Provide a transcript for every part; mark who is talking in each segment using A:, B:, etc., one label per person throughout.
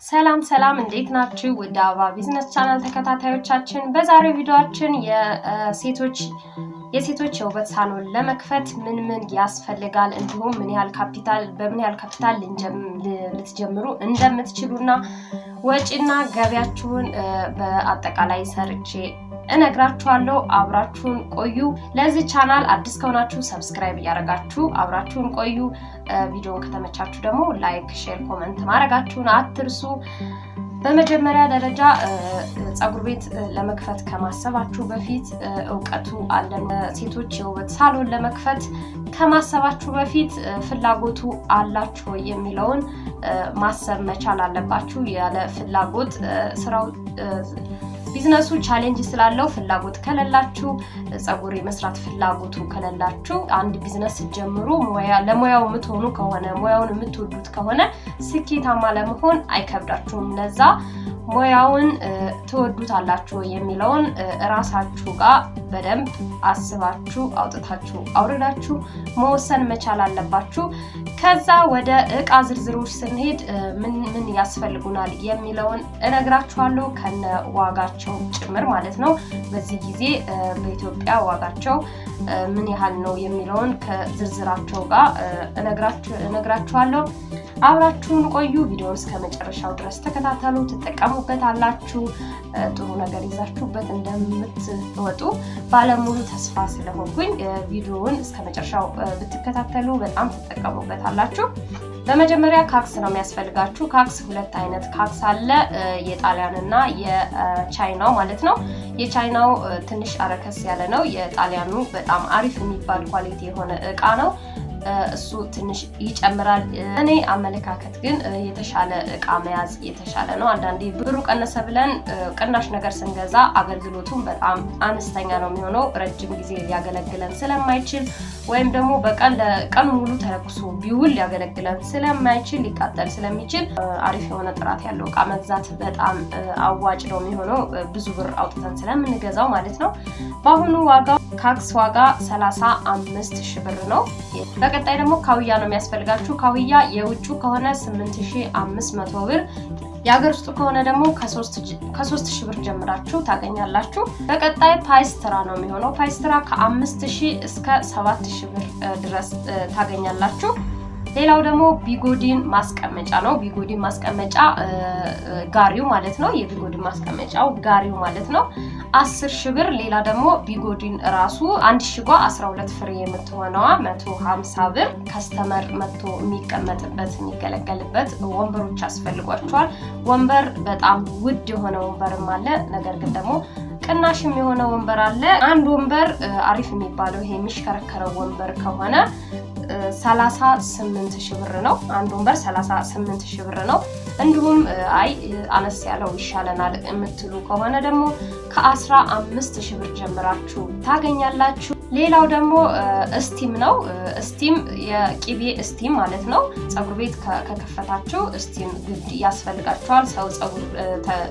A: ሰላም ሰላም እንዴት ናችሁ? ወደ አበባ ቢዝነስ ቻናል ተከታታዮቻችን በዛሬው ቪዲዮአችን የሴቶች የውበት ሳሎን ለመክፈት ምን ያስፈልጋል እንዲሁም በምን ያህል ካፒታል ልትጀምሩ እንደምትችሉና ወጪና ገቢያችሁን በአጠቃላይ ሰርቼ እነግራችኋለሁ። አብራችሁን ቆዩ። ለዚህ ቻናል አዲስ ከሆናችሁ ሰብስክራይብ እያደረጋችሁ አብራችሁን ቆዩ። ቪዲዮውን ከተመቻችሁ ደግሞ ላይክ፣ ሼር፣ ኮሜንት ማድረጋችሁን አትርሱ። በመጀመሪያ ደረጃ ፀጉር ቤት ለመክፈት ከማሰባችሁ በፊት እውቀቱ አለን። ሴቶች የውበት ሳሎን ለመክፈት ከማሰባችሁ በፊት ፍላጎቱ አላችሁ የሚለውን ማሰብ መቻል አለባችሁ። ያለ ፍላጎት ስራው ቢዝነሱ ቻሌንጅ ስላለው ፍላጎት ከሌላችሁ ፀጉር የመስራት ፍላጎቱ ከሌላችሁ አንድ ቢዝነስ ጀምሩ። ለሙያው የምትሆኑ ከሆነ ሙያውን የምትወዱት ከሆነ ስኬታማ ለመሆን አይከብዳችሁም። ለዛ ሙያውን ትወዱታላችሁ የሚለውን ራሳችሁ ጋር በደንብ አስባችሁ አውጥታችሁ አውርዳችሁ መወሰን መቻል አለባችሁ። ከዛ ወደ እቃ ዝርዝሮች ስንሄድ ምን ያስፈልጉናል የሚለውን እነግራችኋለሁ ከነ ዋጋቸው ጭምር ማለት ነው። በዚህ ጊዜ በኢትዮጵያ ዋጋቸው ምን ያህል ነው የሚለውን ከዝርዝራቸው ጋር እነግራችኋለሁ። አብራችሁን ቆዩ። ቪዲዮውን እስከ መጨረሻው ድረስ ተከታተሉ፣ ትጠቀሙበታላችሁ። ጥሩ ነገር ይዛችሁበት እንደምትወጡ ባለሙሉ ተስፋ ስለሆንኩኝ ቪዲዮውን እስከ መጨረሻው ብትከታተሉ በጣም ትጠቀሙበታላችሁ። በመጀመሪያ ካክስ ነው የሚያስፈልጋችሁ። ካክስ ሁለት አይነት ካክስ አለ፣ የጣሊያንና የቻይናው ማለት ነው። የቻይናው ትንሽ አረከስ ያለ ነው። የጣሊያኑ በጣም አሪፍ የሚባል ኳሊቲ የሆነ እቃ ነው። እሱ ትንሽ ይጨምራል። እኔ አመለካከት ግን የተሻለ እቃ መያዝ የተሻለ ነው። አንዳንዴ ብሩ ቀነሰ ብለን ቅናሽ ነገር ስንገዛ አገልግሎቱም በጣም አነስተኛ ነው የሚሆነው። ረጅም ጊዜ ሊያገለግለን ስለማይችል ወይም ደግሞ ቀን ሙሉ ተለኩሶ ቢውል ሊያገለግለን ስለማይችል ሊቃጠል ስለሚችል አሪፍ የሆነ ጥራት ያለው እቃ መግዛት በጣም አዋጭ ነው የሚሆነው፣ ብዙ ብር አውጥተን ስለምንገዛው ማለት ነው። በአሁኑ ዋጋው ካክስ ዋጋ 35,000 ብር ነው። በቀጣይ ደግሞ ካውያ ነው የሚያስፈልጋችሁ። ካውያ የውጩ ከሆነ 8,500 ብር፣ የሀገር ውስጡ ከሆነ ደግሞ ከ3,000 ብር ጀምራችሁ ታገኛላችሁ። በቀጣይ ፓይስትራ ነው የሚሆነው። ፓይስትራ ከ5,000 እስከ 7,000 ብር ድረስ ታገኛላችሁ። ሌላው ደግሞ ቢጎዲን ማስቀመጫ ነው። ቢጎዲን ማስቀመጫ ጋሪው ማለት ነው። የቢጎዲን ማስቀመጫው ጋሪው ማለት ነው 10,000 ብር። ሌላ ደግሞ ቢጎዲን ራሱ 12 ፍሬ የምትሆነዋ 150 ብር። ከስተመር መጥቶ የሚቀመጥበት የሚገለገልበት ወንበሮች ያስፈልጓቸዋል። ወንበር በጣም ውድ የሆነ ወንበርም አለ፣ ነገር ግን ደግሞ ቅናሽም የሆነ ወንበር አለ። አንድ ወንበር አሪፍ የሚባለው ይሄ የሚሽከረከረው ወንበር ከሆነ 38,000 ብር ነው። አንድ ወንበር 38,000 ብር ነው። እንዲሁም አነስ ያለው ይሻለናል የምትሉ ከሆነ ደግሞ ከ15,000 ብር ጀምራችሁ ታገኛላችሁ። ሌላው ደግሞ እስቲም ነው። እስቲም የቂቤ እስቲም ማለት ነው። ፀጉር ቤት ከከፈታችሁ እስቲም ግድ ያስፈልጋችኋል። ሰው ፀጉር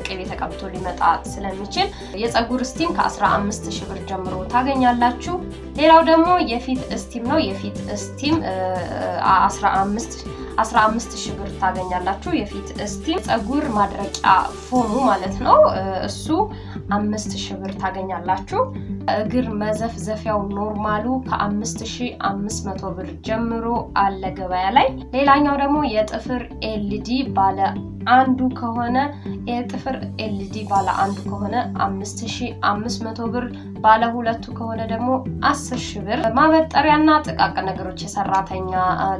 A: ቅቤ ተቀብቶ ሊመጣ ስለሚችል የፀጉር እስቲም ከ15,000 ብር ጀምሮ ታገኛላችሁ። ሌላው ደግሞ የፊት እስቲም ነው። የፊት እስቲም 15,000 ብር ታገኛላችሁ። የፊት እስቲም ፀጉር ማድረቂያ ፎሙ ማለት ነው። እሱ 5,000 ብር ታገኛላችሁ። እግር መዘፍዘፊያው ኖርማሉ ከ5,500 ብር ጀምሮ አለ ገበያ ላይ። ሌላኛው ደግሞ የጥፍር ኤልዲ ባለ አንዱ ከሆነ 5,500 ብር፣ ባለ ሁለቱ ከሆነ ደግሞ 10,000 ብር። ማበጠሪያና ጥቃቅን ነገሮች የሰራተኛ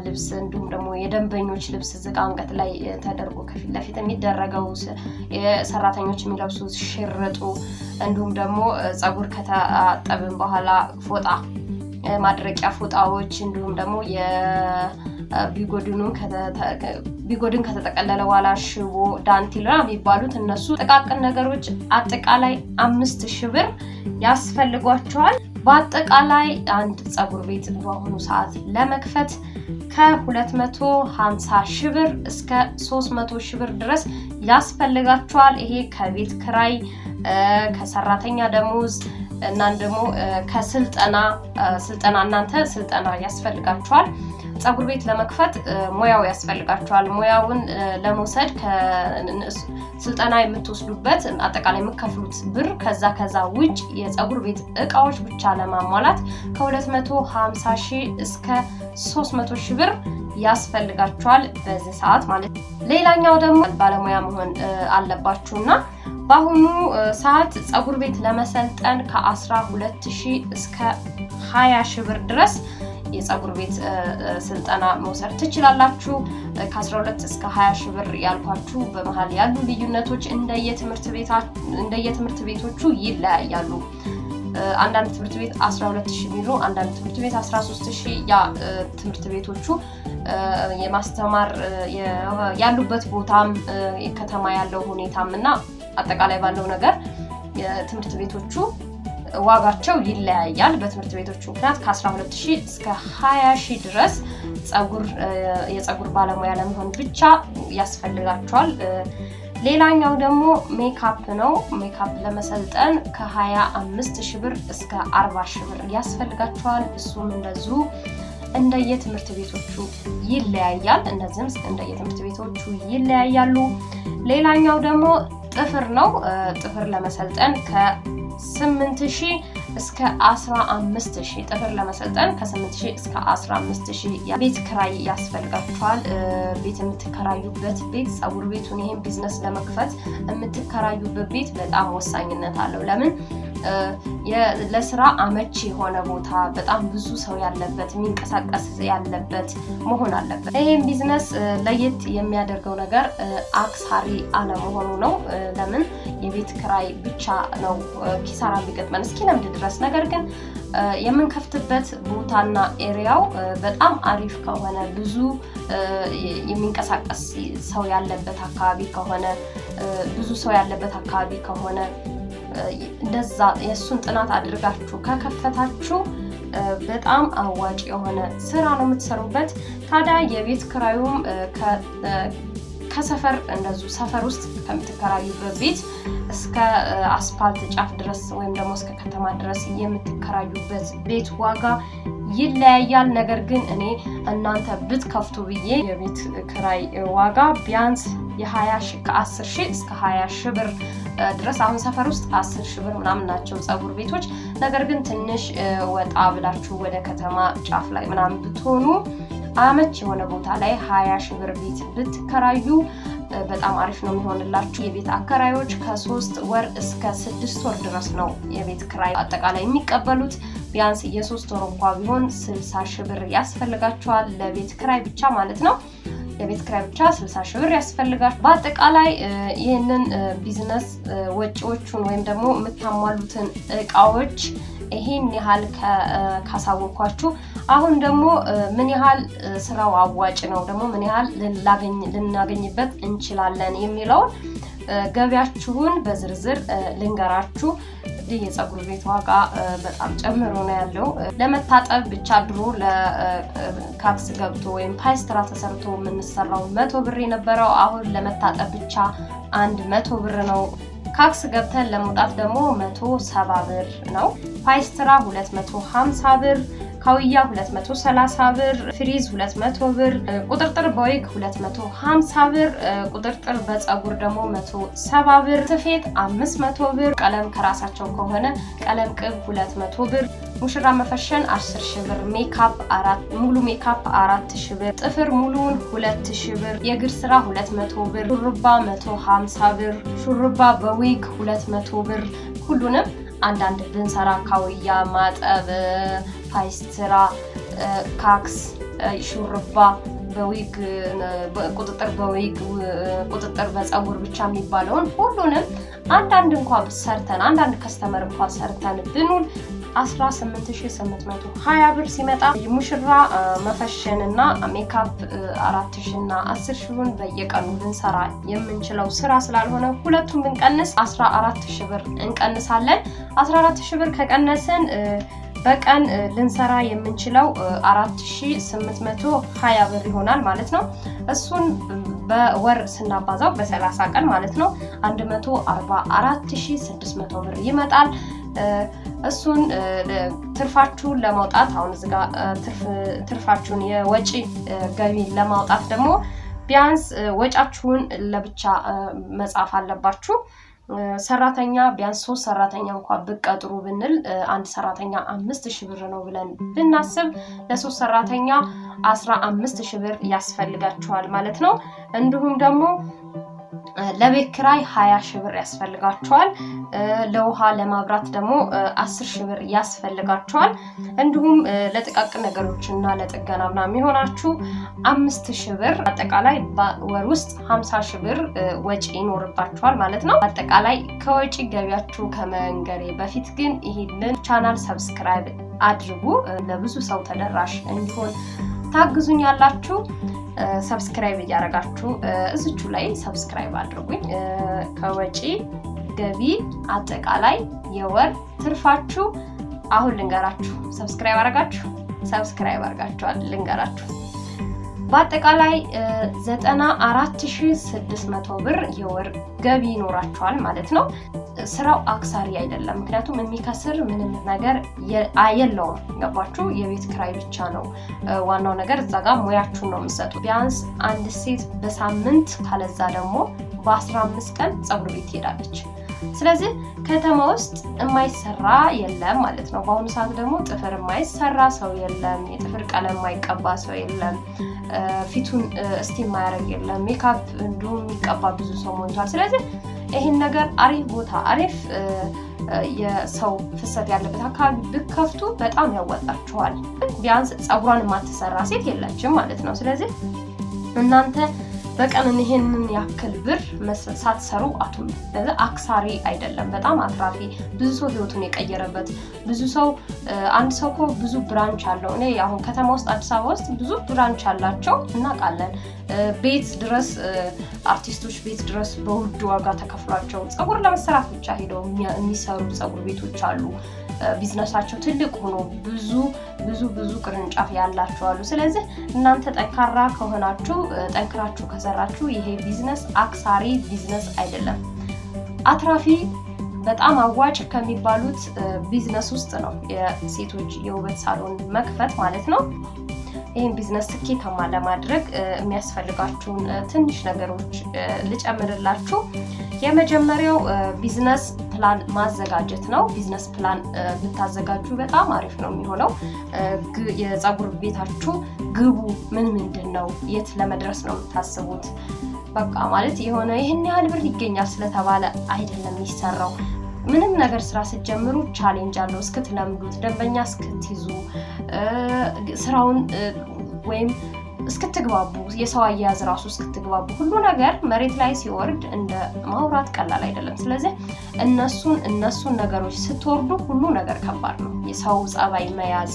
A: ልብስ እንዲሁም ደግሞ የደንበኞች ልብስ ዝቅ አንገት ላይ ተደርጎ ከፊት ለፊት የሚደረገው የሰራተኞች የሚለብሱት ሽርጡ፣ እንዲሁም ደግሞ ፀጉር ከታጠብን በኋላ ፎጣ ማድረቂያ ፎጣዎች፣ እንዲሁም ደግሞ ቢጎድን ከተጠቀለለ በኋላ ሽቦ፣ ዳንቴል የሚባሉት እነሱ ጥቃቅን ነገሮች አጠቃላይ 5,000 ብር ያስፈልጓቸዋል። በአጠቃላይ አንድ ፀጉር ቤት በአሁኑ ሰዓት ለመክፈት ከ250,000 ብር እስከ 300,000 ብር ድረስ ያስፈልጋቸዋል። ይሄ ከቤት ክራይ፣ ከሰራተኛ ደሞዝ እና ደግሞ ከስልጠና እናንተ ስልጠና ያስፈልጋችኋል። ፀጉር ቤት ለመክፈት ሙያው ያስፈልጋችኋል። ሙያውን ለመውሰድ ስልጠና የምትወስዱበት አጠቃላይ የምትከፍሉት ብር ከዛ ውጭ የፀጉር ቤት እቃዎች ብቻ ለማሟላት ከ250,000 እስከ 300,000 ብር ያስፈልጋችኋል በዚህ ሰዓት ማለት ነው። ሌላኛው ደግሞ ባለሙያ መሆን አለባችሁና በአሁኑ ሰዓት ፀጉር ቤት ለመሰልጠን ከ12,000 እስከ 20,000 ብር ድረስ የፀጉር ቤት ስልጠና መውሰድ ትችላላችሁ። ከ12 እስከ 20,000 ብር ያልኳችሁ በመሃል ያሉ ልዩነቶች እንደየትምህርት ቤቶቹ ይለያያሉ። አንዳንድ ትምህርት ቤት 12,000 ቢሉ አንዳንድ ትምህርት ቤት 13,000 ያ ትምህርት ቤቶቹ የማስተማር ያሉበት ቦታም ከተማ ያለው ሁኔታም እና አጠቃላይ ባለው ነገር የትምህርት ቤቶቹ ዋጋቸው ይለያያል። በትምህርት ቤቶቹ ምክንያት ከ12,000 እስከ 20,000 ድረስ የፀጉር ባለሙያ ለመሆን ብቻ ያስፈልጋቸዋል። ሌላኛው ደግሞ ሜካፕ ነው። ሜካፕ ለመሰልጠን ከ25,000 ብር እስከ 40,000 ብር ያስፈልጋቸዋል። እሱም እንደዚሁ እንደየትምህርት ቤቶቹ ይለያያል። እነዚህም እንደየትምህርት ቤቶቹ ይለያያሉ። ሌላኛው ደግሞ ጥፍር ነው። ጥፍር ለመሰልጠን ከ8,000 እስከ 15,000 ጥፍር ለመሰልጠን ከ8,000 እስከ 15,000 የቤት ክራይ ያስፈልጋችኋል። ቤት የምትከራዩበት ቤት ፀጉር ቤቱን ይሄን ቢዝነስ ለመክፈት የምትከራዩበት ቤት በጣም ወሳኝነት አለው። ለምን ለስራ አመቺ የሆነ ቦታ በጣም ብዙ ሰው ያለበት የሚንቀሳቀስ ያለበት መሆን አለበት። ይሄን ቢዝነስ ለየት የሚያደርገው ነገር አክሳሪ አለመሆኑ ነው። ለምን የቤት ክራይ ብቻ ነው ኪሳራ ቢገጥመን እስኪለምድ ድረስ። ነገር ግን የምንከፍትበት ቦታና ኤሪያው በጣም አሪፍ ከሆነ ብዙ የሚንቀሳቀስ ሰው ያለበት አካባቢ ከሆነ ብዙ ሰው ያለበት አካባቢ ከሆነ እንደዛ የሱን ጥናት አድርጋችሁ ከከፈታችሁ በጣም አዋጭ የሆነ ስራ ነው የምትሰሩበት። ታዲያ የቤት ክራዩም ከሰፈር እንደዚሁ ሰፈር ውስጥ ከምትከራዩበት ቤት እስከ አስፓልት ጫፍ ድረስ ወይም ደግሞ እስከ ከተማ ድረስ የምትከራዩበት ቤት ዋጋ ይለያያል። ነገር ግን እኔ እናንተ ብትከፍቱ ብዬ የቤት ክራይ ዋጋ ቢያንስ ከ10,000 እስከ 20,000 ብር ድረስ አሁን ሰፈር ውስጥ 10,000 ብር ምናምን ናቸው ፀጉር ቤቶች። ነገር ግን ትንሽ ወጣ ብላችሁ ወደ ከተማ ጫፍ ላይ ምናምን ብትሆኑ አመች የሆነ ቦታ ላይ 20,000 ብር ቤት ብትከራዩ በጣም አሪፍ ነው የሚሆንላችሁ። የቤት አከራዮች ከ3 ወር እስከ 6 ወር ድረስ ነው የቤት ክራይ አጠቃላይ የሚቀበሉት። ቢያንስ የ3 ወር እንኳን ቢሆን 60,000 ብር ያስፈልጋቸዋል ለቤት ክራይ ብቻ ማለት ነው። ለቤት ክራይ ብቻ 60,000 ብር ያስፈልጋል። በአጠቃላይ ይህንን ቢዝነስ ወጪዎቹን ወይም ደግሞ የምታሟሉትን እቃዎች ይሄን ያህል ካሳወቅኳችሁ አሁን ደግሞ ምን ያህል ስራው አዋጭ ነው ደግሞ ምን ያህል ልናገኝበት እንችላለን የሚለውን ገቢያችሁን በዝርዝር ልንገራችሁ። የፀጉር ቤት ዋጋ በጣም ጨምሮ ነው ያለው። ለመታጠብ ብቻ ድሮ ለካክስ ገብቶ ወይም ፓይስትራ ተሰርቶ የምንሰራው 100 ብር የነበረው አሁን ለመታጠብ ብቻ 100 ብር ነው። ካክስ ገብተን ለመውጣት ደግሞ 170 ብር ነው። ፓይስትራ 250 ብር፣ ካውያ 230 ብር፣ ፍሪዝ 200 ብር፣ ቁጥርጥር በዊግ 250 ብር፣ ቁጥርጥር በፀጉር ደግሞ 170 ብር፣ ስፌት 500 ብር፣ ቀለም ከራሳቸው ከሆነ ቀለም ቅብ 200 ብር፣ ሙሽራ መፈሸን 10,000 ብር፣ ሜካፕ ሙሉ ሜካፕ 4,000 ብር፣ ጥፍር ሙሉውን 2,000 ብር፣ የእግር ስራ 200 ብር፣ ሹሩባ 150 ብር፣ ሹሩባ በዊግ 200 ብር። ሁሉንም አንዳንድ ብንሰራ ካውያ፣ ማጠብ፣ ፓይስትራ፣ ካክስ፣ ሹሩባ በዊግ፣ ቁጥጥር በዊግ፣ ቁጥጥር በፀጉር ብቻ የሚባለውን ሁሉንም አንዳንድ እንኳን ሰርተን አንዳንድ ከስተመር እንኳን ሰርተን ብንውል 18,820 ብር ሲመጣ ሙሽራ መፈሸን እና ሜካፕ 4,000 እና 10,000 በየቀኑ ልንሰራ የምንችለው ስራ ስላልሆነ ሁለቱም ብንቀንስ 14,000 ብር እንቀንሳለን። 14,000 ብር ከቀነስን በቀን ልንሰራ የምንችለው 4,820 ብር ይሆናል ማለት ነው። እሱን በወር ስናባዛው በ30 ቀን ማለት ነው 144,600 ብር ይመጣል። እሱን ትርፋችሁን ለማውጣት አሁን እዚህ ጋር ትርፋችሁን የወጪ ገቢ ለማውጣት ደግሞ ቢያንስ ወጫችሁን ለብቻ መጻፍ አለባችሁ። ሰራተኛ ቢያንስ 3 ሰራተኛ እንኳን ብትቀጥሩ ብንል አንድ ሰራተኛ 5000 ብር ነው ብለን ብናስብ ለ3 ሰራተኛ 15000 ብር ያስፈልጋችኋል ማለት ነው። እንዲሁም ደግሞ ለቤት ኪራይ 20000 ብር ያስፈልጋችኋል። ለውሃ ለማብራት ደግሞ 10000 ብር ያስፈልጋችኋል። እንዲሁም ለጥቃቅን ነገሮችና ለጥገና ምናምን የሚሆናችሁ 5000 ብር አጠቃላይ በወር ውስጥ 50000 ብር ወጪ ይኖርባችኋል ማለት ነው። አጠቃላይ ከወጪ ገቢያችሁ ከመንገሬ በፊት ግን ይሄንን ቻናል ሰብስክራይብ አድርጉ። ለብዙ ሰው ተደራሽ እንዲሆን ታግዙኛላችሁ። ሰብስክራይብ እያደረጋችሁ እዚቹ ላይ ሰብስክራይብ አድርጉኝ። ከወጪ ገቢ አጠቃላይ የወር ትርፋችሁ አሁን ልንገራችሁ። ሰብስክራይብ አድርጋችኋል ልንገራችሁ። በአጠቃላይ 94600 ብር የወር ገቢ ይኖራችኋል ማለት ነው። ስራው አክሳሪ አይደለም፣ ምክንያቱም የሚከስር ምንም ነገር የለውም። ገባችሁ? የቤት ኪራይ ብቻ ነው ዋናው ነገር። እዛ ጋር ሙያችሁን ነው የምትሰጡ። ቢያንስ አንድ ሴት በሳምንት ካለዛ ደግሞ በ15 ቀን ፀጉር ቤት ትሄዳለች። ስለዚህ ከተማ ውስጥ የማይሰራ የለም ማለት ነው። በአሁኑ ሰዓት ደግሞ ጥፍር የማይሰራ ሰው የለም፣ የጥፍር ቀለም የማይቀባ ሰው የለም፣ ፊቱን እስቲም የማያደርግ የለም፣ ሜካፕ እንዲሁም የሚቀባ ብዙ ሰው ሞልቷል። ስለዚህ ይሄን ነገር አሪፍ ቦታ አሪፍ የሰው ፍሰት ያለበት አካባቢ ብከፍቱ በጣም ያወጣችኋል። ቢያንስ ፀጉሯን የማትሰራ ሴት የለችም ማለት ነው። ስለዚህ እናንተ በቀን ይሄንን ያክል ብር ሳትሰሩ አትሉ። ስለዚህ አክሳሪ አይደለም፣ በጣም አትራፊ፣ ብዙ ሰው ህይወቱን የቀየረበት ብዙ ሰው አንድ ሰው እኮ ብዙ ብራንች አለው። እኔ አሁን ከተማ ውስጥ አዲስ አበባ ውስጥ ብዙ ብራንች አላቸው እናውቃለን። ቤት ድረስ አርቲስቶች ቤት ድረስ በውድ ዋጋ ተከፍሏቸው ፀጉር ለመሰራት ብቻ ሄደው የሚሰሩ ፀጉር ቤቶች አሉ። ቢዝነሳቸው ትልቅ ሆኖ ብዙ ቅርንጫፍ ያላቸው አሉ። ስለዚህ እናንተ ጠንካራ ከሆናችሁ ጠንክራችሁ ከሰራችሁ ይሄ ቢዝነስ አክሳሪ ቢዝነስ አይደለም። አትራፊ በጣም አዋጭ ከሚባሉት ቢዝነስ ውስጥ ነው የሴቶች የውበት ሳሎን መክፈት ማለት ነው። ይህን ቢዝነስ ስኬታማ ለማድረግ የሚያስፈልጋችሁን ትንሽ ነገሮች ልጨምርላችሁ። የመጀመሪያው ቢዝነስ ፕላን ማዘጋጀት ነው። ቢዝነስ ፕላን ብታዘጋጁ በጣም አሪፍ ነው የሚሆነው። የፀጉር ቤታችሁ ግቡ ምንድን ነው? የት ለመድረስ ነው የምታስቡት? በቃ ማለት የሆነ ይህን ያህል ብር ይገኛል ስለተባለ አይደለም የሚሰራው። ምንም ነገር ስራ ስትጀምሩ ቻሌንጅ አለው። እስክትለምዱት፣ ደንበኛ እስክትይዙ፣ ስራውን ወይም እስክትግባቡ፣ የሰው አያያዝ ራሱ እስክትግባቡ፣ ሁሉ ነገር መሬት ላይ ሲወርድ እንደ ማውራት ቀላል አይደለም። ስለዚህ እነሱን ነገሮች ስትወርዱ ሁሉ ነገር ከባድ ነው። የሰው ጸባይ መያዝ፣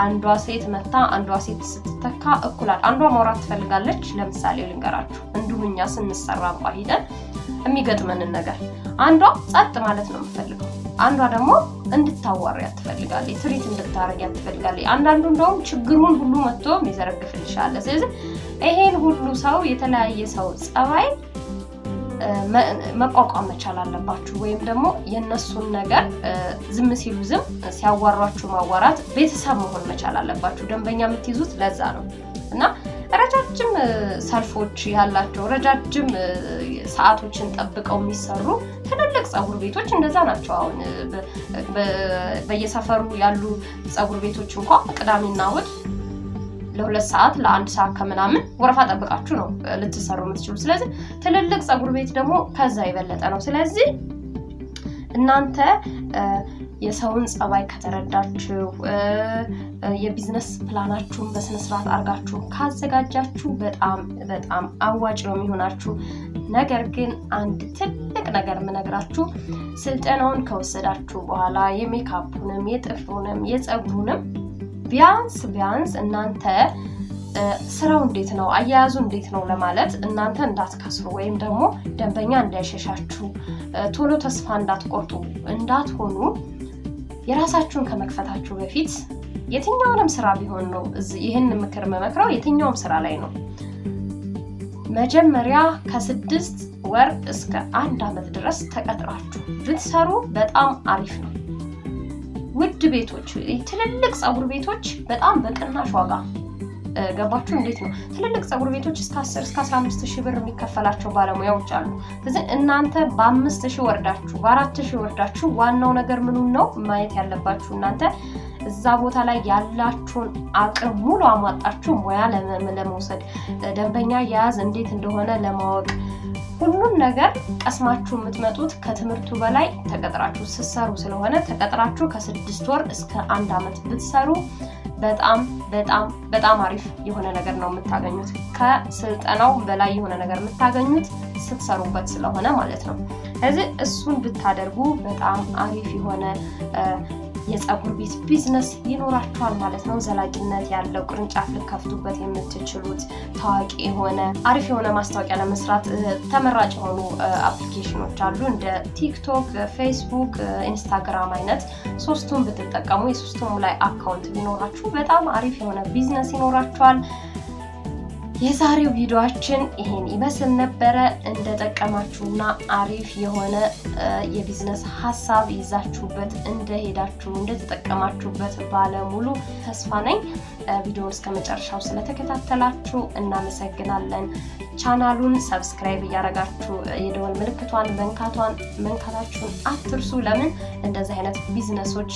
A: አንዷ ሴት መታ አንዷ ሴት ስትተካ እኩላል። አንዷ ማውራት ትፈልጋለች። ለምሳሌ ልንገራችሁ፣ እንዲሁም እኛ ስንሰራ እንኳን ሄደን የሚገጥመንን ነገር አንዷ ጸጥ ማለት ነው የምትፈልገው፣ አንዷ ደግሞ እንድታዋሪያት ትፈልጋለች፣ ትሪት እንድታረጊያት ትፈልጋለች። አንዳንዱ እንደውም ችግሩን ሁሉ መጥቶ የሚዘረግፍልሻል። ስለዚህ ይሄን ሁሉ ሰው የተለያየ ሰው ጸባይ መቋቋም መቻል አለባችሁ። ወይም ደግሞ የነሱን ነገር ዝም ሲሉ ዝም፣ ሲያዋሯችሁ ማዋራት፣ ቤተሰብ መሆን መቻል አለባችሁ። ደንበኛ የምትይዙት ለዛ ነው እና ረጃጅም ሰልፎች ያላቸው ረጃጅም ሰዓቶችን ጠብቀው የሚሰሩ ትልልቅ ፀጉር ቤቶች እንደዛ ናቸው። አሁን በየሰፈሩ ያሉ ፀጉር ቤቶች እንኳን ቅዳሜና እሑድ ለ2 ሰዓት ለ1 ሰዓት ከምናምን ወረፋ ጠብቃችሁ ነው ልትሰሩ የምትችሉ። ስለዚህ ትልልቅ ፀጉር ቤት ደግሞ ከዛ የበለጠ ነው። ስለዚህ እናንተ የሰውን ጸባይ ከተረዳችሁ የቢዝነስ ፕላናችሁን በስነ ስርዓት አድርጋችሁ ካዘጋጃችሁ በጣም አዋጭ ነው የሚሆናችሁ። ነገር ግን አንድ ትልቅ ነገር የምነግራችሁ ስልጠናውን ከወሰዳችሁ በኋላ የሜካፑንም የጥፍሩንም የፀጉሩንም ቢያንስ እናንተ ስራው እንዴት ነው አያያዙ እንዴት ነው ለማለት እናንተ እንዳትከስሩ ወይም ደግሞ ደንበኛ እንዳይሸሻችሁ ቶሎ ተስፋ እንዳትቆርጡ እንዳትሆኑ የራሳችሁን ከመክፈታችሁ በፊት የትኛውንም ስራ ቢሆን ነው ይህን ምክር መመክረው የትኛውም ስራ ላይ ነው። መጀመሪያ ከ6 ወር እስከ 1 ዓመት ድረስ ተቀጥራችሁ ብትሰሩ በጣም አሪፍ ነው። ውድ ቤቶች ትልልቅ ፀጉር ቤቶች በጣም በቅናሽ ዋጋ ገባችሁ እንዴት ነው ትልልቅ ፀጉር ቤቶች እስከ 10 እስከ 15000 ብር የሚከፈላቸው ባለሙያዎች አሉ ስለዚህ እናንተ በ5000 ወርዳችሁ በ4000 ወርዳችሁ ዋናው ነገር ምኑን ነው ማየት ያለባችሁ እናንተ እዛ ቦታ ላይ ያላችሁን አቅም ሙሉ አሟጣችሁ ሙያ ለመውሰድ ደንበኛ ያዝ እንዴት እንደሆነ ለማወቅ ሁሉም ነገር ቀስማችሁ የምትመጡት ከትምህርቱ በላይ ተቀጥራችሁ ስትሰሩ ስለሆነ ተቀጥራችሁ ከ6 ወር እስከ 1 አመት ብትሰሩ በጣም አሪፍ የሆነ ነገር ነው የምታገኙት ከስልጠናው በላይ የሆነ ነገር የምታገኙት ስትሰሩበት ስለሆነ ማለት ነው ስለዚህ እሱን ብታደርጉ በጣም አሪፍ የሆነ የፀጉር ቤት ቢዝነስ ይኖራችኋል ማለት ነው ዘላቂነት ያለው ቅርንጫፍ ልከፍቱበት የምትችሉት ታዋቂ የሆነ አሪፍ የሆነ ማስታወቂያ ለመስራት ተመራጭ የሆኑ አፕሊኬሽኖች አሉ እንደ ቲክቶክ ፌስቡክ ኢንስታግራም አይነት ሶስቱን ብትጠቀሙ የሶስቱም ላይ አካውንት ቢኖራችሁ በጣም አሪፍ የሆነ ቢዝነስ ይኖራችኋል የዛሬው ቪዲዮአችን ይሄን ይመስል ነበረ እንደተጠቀማችሁና አሪፍ የሆነ የቢዝነስ ሐሳብ ይዛችሁበት እንደሄዳችሁ እንደተጠቀማችሁበት ባለሙሉ ተስፋ ነኝ ቪዲዮውን እስከመጨረሻው ስለተከታተላችሁ እናመሰግናለን ቻናሉን ሰብስክራይብ ያደርጋችሁ የደወል ምልክቷን መንካታችሁን አትርሱ ለምን እንደዚህ አይነት ቢዝነሶች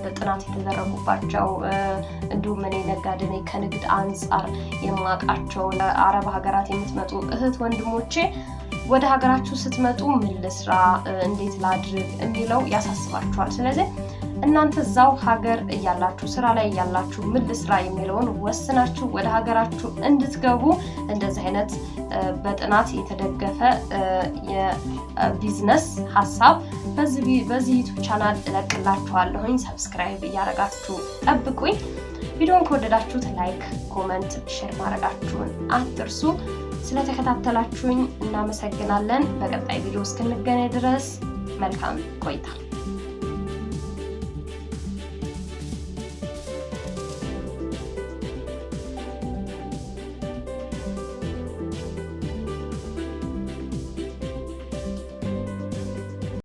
A: በጥናት የተደረጉባቸው እንዲሁም እኔ ነጋዴ ነኝ ከንግድ አንፃር የማውቃቸው አረብ ሀገራት የምትመጡ እህት ወንድሞቼ ወደ ሀገራችሁ ስትመጡ ምን ልስራ እንዴት ላድርግ የሚለው ያሳስባችኋል ስለዚህ እናንተ እዛው ሀገር ያላችሁ ስራ ላይ ያላችሁ ምን ልስራ የሚለውን ወስናችሁ ወደ ሀገራችሁ እንድትገቡ እንደዚህ አይነት በጥናት የተደገፈ የቢዝነስ ሐሳብ በዚህ ዩቲዩብ ቻናል እለቅላችኋለሁኝ ሰብስክራይብ ያደርጋችሁ ጠብቁኝ ቪዲዮውን ከወደዳችሁት ላይክ ኮሜንት ሼር ማድረጋችሁን አትርሱ ስለተከታተላችሁኝ እናመሰግናለን በቀጣይ ቪዲዮ እስክንገናኝ ድረስ መልካም ቆይታ